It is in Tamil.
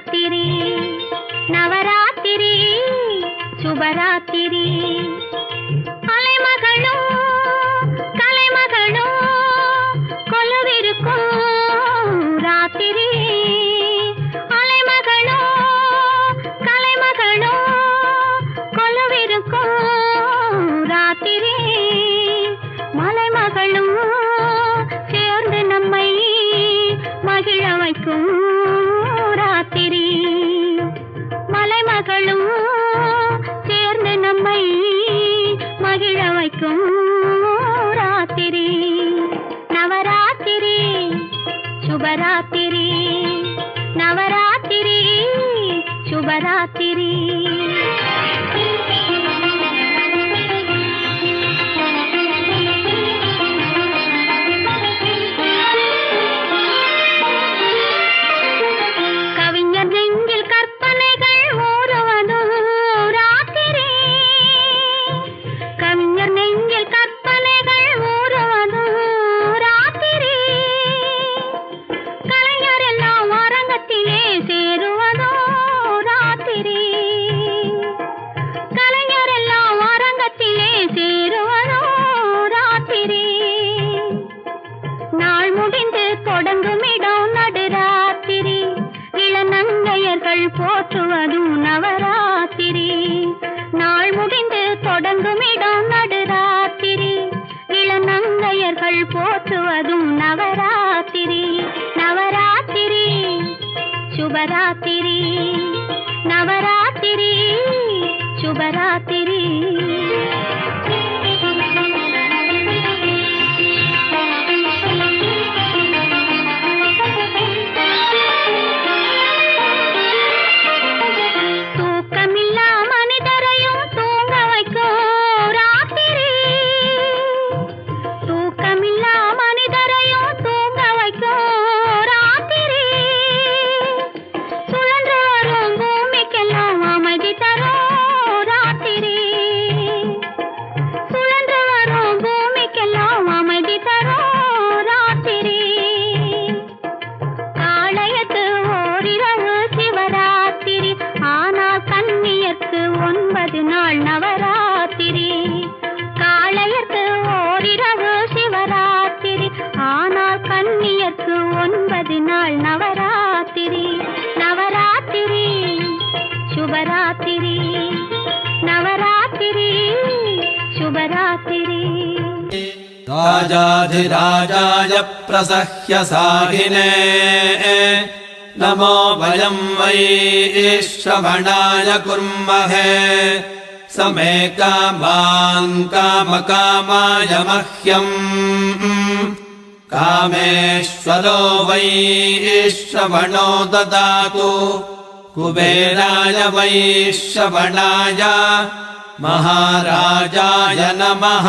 நவராத்திரி நவராத்திரி சுபராத்திரி அலைமகளும் கலைமகளும் கொலுவிருக்கும் ராத்திரி அலைமகளும் கலைமகளும் கொலுவிருக்கும் ராத்திரி மலைமகளும் சேர்ந்து நம்மை மகிழ வைக்கும் ராத்திரி மலைமகளும் சேர்ந்து நம்மை மகிழ வைக்கும் ராத்திரி நவராத்திரி சுபராத்திரி நவராத்திரி சுபராத்திரி போற்றுவதும் நவராத்திரி நாள் முடிந்து தொடங்கும் இடம் நடுராத்திரி இளநங்கையர்கள் போற்றுவதும் நவராத்திரி நவராத்திரி சுபராத்திரி நவராத்திரி சுபராத்திரி நவராத்திரி காளையர்க்கு ஓரிரவு சிவராத்திரி ஆனால் கன்னியர்க்கு 9 நாள் நவராத்திரி நவராத்திரி சுபராத்திரி நவராத்திரி சுபராத்திரி ராஜாதிராஜாய பிரசஹ்ய சாகினே நமோ வயம் வை ஸ்ரவணாய குர்மஹே சமே காமான் காமகாமாய மஹ்யம் காமேஸ்வரோ வை ஸ்ரவணோ ததாது குபேராய வை ஸ்ரவணாய மகாராஜாய நமः।